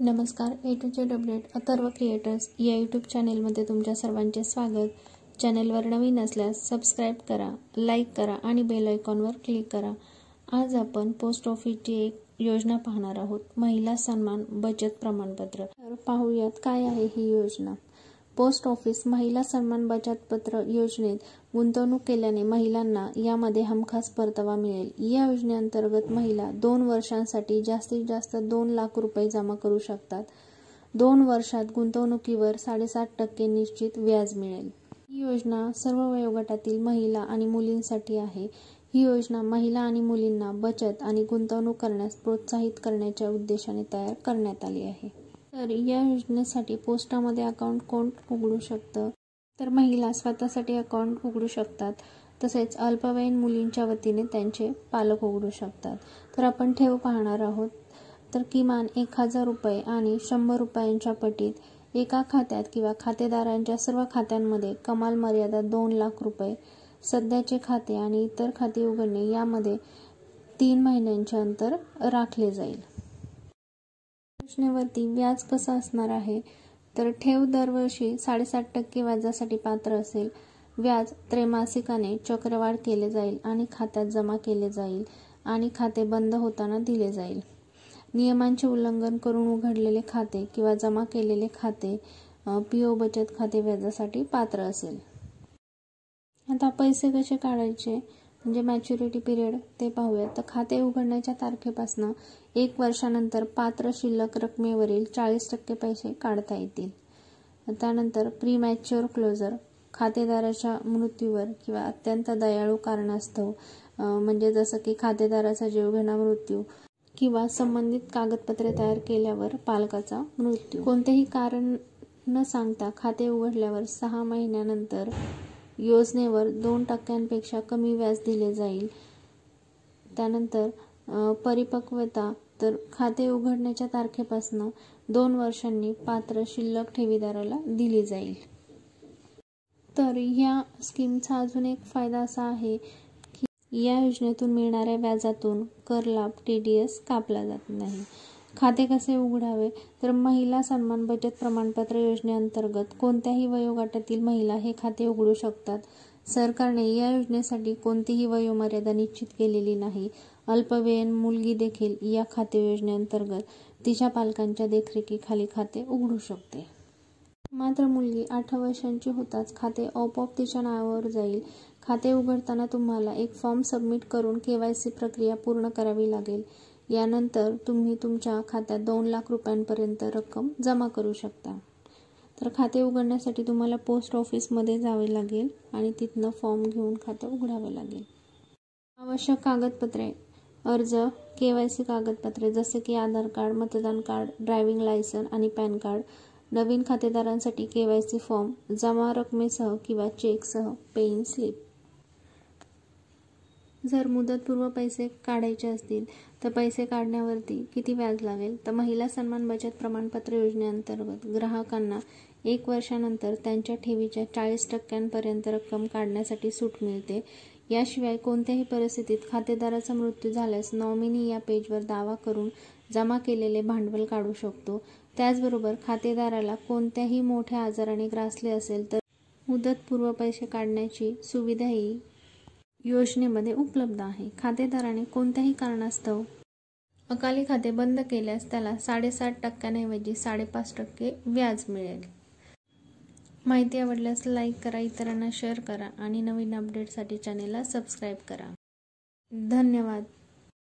नमस्कार, A to Z update Atharva creators या YouTube चॅनेलमध्ये तुमच्या सर्वांचे स्वागत. चॅनेलवर नवीन असल्यास सबस्क्राईब करा, लाईक करा आणि बेल आयकॉनवर क्लिक करा. आज आपण पोस्ट ऑफिसची एक योजना पाहणार आहोत, महिला सन्मान बचत प्रमाणपत्र. तर पाहूयात काय आहे ही योजना. पोस्ट ऑफिस महिला सन्मान बचत पत्र योजनेत गुंतवणूक केल्याने महिलांना यामध्ये हमखास परतावा मिळेल. या योजनेअंतर्गत महिला 2 वर्षांसाठी जास्तीत जास्त 2 लाख रुपये जमा करू शकतात. 2 वर्षात गुंतवणुकीवर 7.5% निश्चित व्याज मिळेल. ही योजना सर्व वयोगटातील महिला आणि मुलींसाठी आहे. ही योजना महिला आणि मुलींना बचत आणि गुंतवणूक करण्यास प्रोत्साहित करण्याच्या उद्देशाने तयार करण्यात आली आहे. तर या योजनेसाठी पोस्टामध्ये अकाउंट कोण उघडू शकतं? तर महिला स्वतःसाठी अकाउंट उघडू शकतात. तसेच अल्पवयीन मुलींच्या वतीने त्यांचे पालक उघडू शकतात. तर आपण ठेव पाहणार आहोत. तर किमान 1000 रुपये आणि 100 रुपयांच्या पटीत एका खात्यात किंवा खातेदारांच्या सर्व खात्यांमध्ये कमाल मर्यादा 2 लाख रुपये. सध्याचे खाते आणि इतर खाते उघडणे यामध्ये 3 महिन्यांचे अंतर राखले जाईल. योजनेवरती व्याज कसं असणार आहे? तर ठेव दरवर्षी 7.5% व्याजासाठी पात्र असेल. व्याज त्रैमासिकाने चक्रवाढ केले जाईल आणि खात्यात जमा केले जाईल आणि खाते बंद होताना दिले जाईल. नियमांचे उल्लंघन करून उघडलेले खाते किंवा जमा केलेले खाते पीओ बचत खाते व्याजासाठी पात्र असेल. आता पैसे कसे काढायचे म्हणजे मॅच्युरिटी पिरियड ते पाहूयात. तर खाते उघडण्याच्या तारखेपासून 1 वर्षानंतर पात्र शिल्लक रकमेवरील 40% पैसे काढता येतील. त्यानंतर प्री मॅच्युअर क्लोजर, खातेदाराच्या मृत्यूवर किंवा अत्यंत दयाळू कारणास्तव म्हणजे जसं की खातेदाराचा जीवघेणा मृत्यू किंवा संबंधित कागदपत्रे तयार केल्यावर पालकाचा मृत्यू. कोणतेही कारण न सांगता खाते उघडल्यावर 6 महिन्यानंतर योजनेवर 2% कमी व्याज दिले जाईल. त्यानंतर परिपक्वता, तर खाते उघडण्याच्या तारखेपासून 2 वर्षांनी पात्र शिल्लक ठेवीदाराला दिली जाईल. तर या स्कीमचा अजून एक फायदा असा आहे की या योजनेतून मिळणाऱ्या व्याजातून कर लाभ TDS कापला जात नाही. खाते कसे उघडावे? तर महिला सन्मान बचत प्रमाणपत्र योजनेअंतर्गत कोणत्याही वयोगटातील महिला हे खाते उघडू शकतात. सरकारने या योजनेसाठी कोणतीही वयोमर्यादा निश्चित केलेली नाही. अल्पवयीन मुलगी देखील या खाते योजनेअंतर्गत तिच्या पालकांच्या देखरेखीखाली खाते उघडू शकते. मात्र मुलगी 18 वर्षांची होताच खाते आपोआप तिच्या नावावर जाईल. खाते उघडताना तुम्हाला एक फॉर्म सबमिट करून KYC प्रक्रिया पूर्ण करावी लागेल. यानंतर तुम्ही तुमच्या खात्यात 2 लाख रुपयांपर्यंत रक्कम जमा करू शकता. तर खाते उघडण्यासाठी तुम्हाला पोस्ट ऑफिसमध्ये जावे लागेल आणि तिथनं फॉर्म घेऊन खाते उघडावे लागेल. आवश्यक कागदपत्रे: अर्ज, KYC कागदपत्रे जसे की आधार कार्ड, मतदान कार्ड, ड्रायव्हिंग लायसन आणि पॅन कार्ड. नवीन खातेदारांसाठी KYC फॉर्म, जमा रकमेसह किंवा चेकसह पेइंग स्लिप. जर मुदतपूर्व पैसे काढायचे असतील तर पैसे काढण्यावरती किती व्याज लागेल? तर महिला सन्मान बचत प्रमाणपत्र योजनेअंतर्गत ग्राहकांना 1 वर्षानंतर त्यांच्या ठेवीच्या 40% रक्कम काढण्यासाठी सूट मिळते. याशिवाय कोणत्याही परिस्थितीत खातेदाराचा मृत्यू झाल्यास नॉमिनी या पेजवर दावा करून जमा केलेले भांडवल काढू शकतो. त्याचबरोबर खातेदाराला कोणत्याही मोठ्या आजाराने ग्रासले असेल तर मुदतपूर्व पैसे काढण्याची सुविधाही योजनेमध्ये उपलब्ध आहे. खातेदाराने कोणत्याही कारणास्तव अकाली खाते बंद केल्यास त्याला 7.5% ऐवजी 5.5% व्याज मिळेल. माहिती आवडल्यास लाईक करा, इतरांना शेअर करा आणि नवीन अपडेटसाठी चॅनेलला सबस्क्राईब करा. धन्यवाद.